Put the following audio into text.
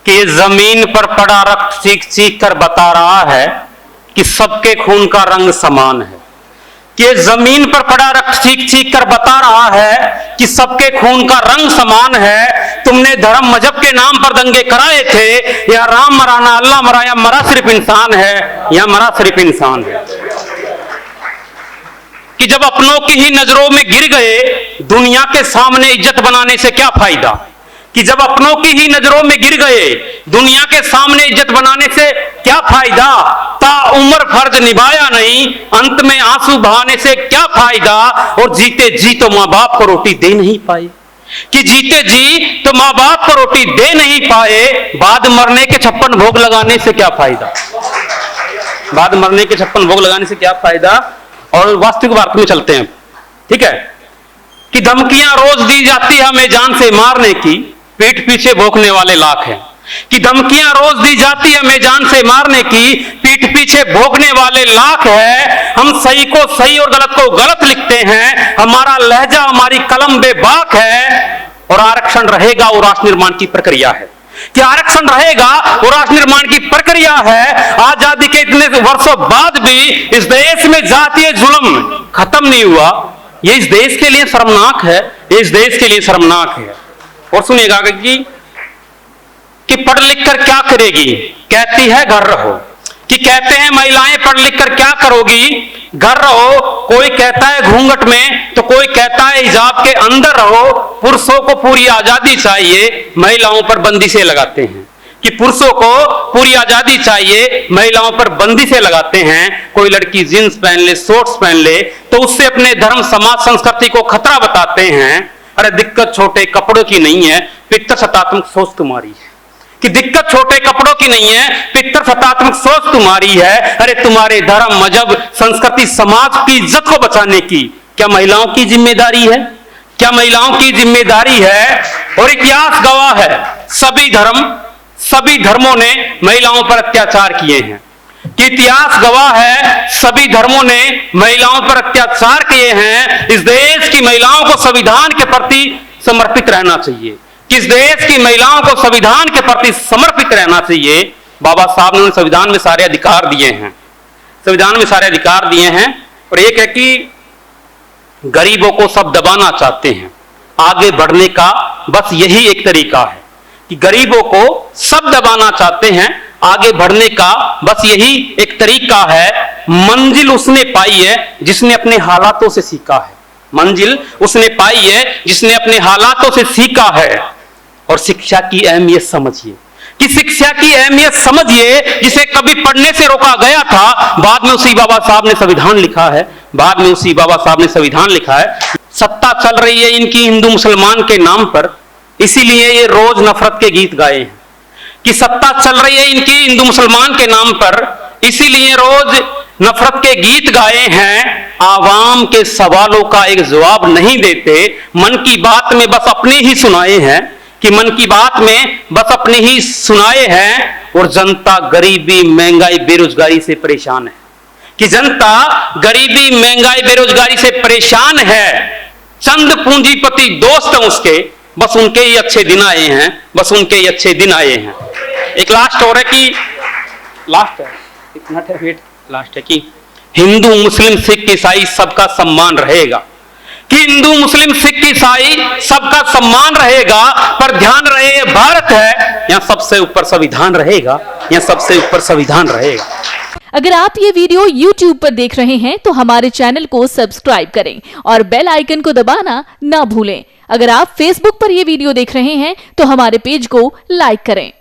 कि जमीन पर पड़ा रक्त चीख चीख कर बता रहा है कि सबके खून का रंग समान है। कि जमीन पर पड़ा रक्त चीख चीख कर बता रहा है कि सबके खून का रंग समान है। तुमने धर्म मजहब के नाम पर दंगे कराए थे, या राम मरा ना अल्लाह मरा, या मरा सिर्फ इंसान है, या मरा सिर्फ इंसान है। कि जब अपनों की ही नजरों में गिर गए, दुनिया के सामने इज्जत बनाने से क्या फायदा। कि जब अपनों की ही नजरों में गिर गए, दुनिया के सामने इज्जत बनाने से क्या फायदा। ताउम्र फर्ज निभाया नहीं, अंत में आंसू बहाने से क्या फायदा। और जीते जी तो मां बाप को रोटी दे नहीं पाए। कि जीते जी तो मां बाप को रोटी दे नहीं पाए, बाद मरने के 56 भोग लगाने से क्या फायदा। बाद मरने के 56 भोग लगाने से क्या फायदा। और वास्तविक बात में चलते हैं, ठीक है। कि धमकियां रोज दी जाती है हमें जान से मारने की, पीठ पीछे भोंकने वाले लाख हैं। कि धमकियां रोज दी जाती है हमें जान से मारने की, पीठ पीछे भोंकने वाले लाख है। हम सही को सही और गलत को गलत लिखते हैं, हमारा लहजा हमारी कलम बेबाक है। और आरक्षण रहेगा वो राष्ट्र निर्माण की प्रक्रिया है। कि आरक्षण रहेगा वो राष्ट्र निर्माण की प्रक्रिया है। आजादी के इतने वर्षों बाद भी इस देश में जातीय जुल्म खत्म नहीं हुआ। ये इस देश के लिए शर्मनाक है, ये इस देश के लिए शर्मनाक है। और सुनिएगा कि पढ़ लिख कर क्या करेगी, कहती है घर रहो। कि कहते हैं महिलाएं पढ़ लिख कर क्या करोगी, घर रहो। कोई कहता है घूंघट में, तो कोई कहता है हिजाब के अंदर रहो। पुरुषों को पूरी आजादी चाहिए, महिलाओं पर बंदिशें लगाते हैं। कि पुरुषों को पूरी आजादी चाहिए, महिलाओं पर बंदिशें लगाते हैं। कोई लड़की जींस पहन ले, शॉर्ट्स पहन ले, तो उससे अपने धर्म समाज संस्कृति को खतरा बताते हैं। अरे दिक्कत छोटे कपड़ों की नहीं है, पितर सत्तात्मक सोच तुम्हारी है। कि दिक्कत छोटे कपड़ों की नहीं है, पितर सत्तात्मक सोच तुम्हारी है। अरे तुम्हारे धर्म मजहब संस्कृति समाज की इज्जत को बचाने की क्या महिलाओं की जिम्मेदारी है। क्या महिलाओं की जिम्मेदारी है। और इतिहास गवाह है, सभी धर्मों ने महिलाओं पर अत्याचार किए हैं। कि इतिहास गवाह है, सभी धर्मों ने महिलाओं पर अत्याचार किए हैं। इस देश की महिलाओं को संविधान के प्रति समर्पित रहना चाहिए। किस देश की महिलाओं को संविधान के प्रति समर्पित रहना चाहिए। बाबा साहब ने संविधान में सारे अधिकार दिए हैं, संविधान में सारे अधिकार दिए हैं। और एक है कि गरीबों को सब दबाना चाहते हैं, आगे बढ़ने का बस यही एक तरीका है। कि गरीबों को सब दबाना चाहते हैं, आगे बढ़ने का बस यही एक तरीका है। मंजिल उसने पाई है जिसने अपने हालातों से सीखा है। मंजिल उसने पाई है जिसने अपने हालातों से सीखा है। और शिक्षा की अहमियत समझिए। कि शिक्षा की अहमियत समझिए, जिसे कभी पढ़ने से रोका गया था, बाद में उसी बाबा साहब ने संविधान लिखा है। बाद में उसी बाबा साहब ने संविधान लिखा है। सत्ता चल रही है इनकी हिंदू मुसलमान के नाम पर, इसीलिए ये रोज नफरत के गीत गाए हैं। कि सत्ता चल रही है इनकी हिंदू मुसलमान के नाम पर, इसीलिए रोज नफरत के गीत गाए हैं। आवाम के सवालों का एक जवाब नहीं देते, मन की बात में बस अपने ही सुनाए हैं। कि मन की बात में बस अपने ही सुनाए हैं। और जनता गरीबी महंगाई बेरोजगारी से परेशान है। कि जनता गरीबी महंगाई बेरोजगारी से परेशान है। चंद पूंजीपति दोस्त हैं उसके, बस उनके ही अच्छे दिन आए हैं, बस उनके ही अच्छे दिन आए हैं। एक लास्ट और है कि लास्ट है, एक मिनट है, वेट, लास्ट है कि हिंदू मुस्लिम सिख ईसाई सबका सम्मान रहेगा। कि हिंदू मुस्लिम सिख ईसाई सबका सम्मान रहेगा, पर ध्यान रहे ये भारत है, यहां सबसे ऊपर संविधान रहेगा, यहां सबसे ऊपर संविधान रहेगा। अगर आप ये वीडियो YouTube पर देख रहे हैं तो हमारे चैनल को सब्सक्राइब करें और बेल आइकन को दबाना ना भूलें। अगर आप Facebook पर ये वीडियो देख रहे हैं तो हमारे पेज को लाइक करें।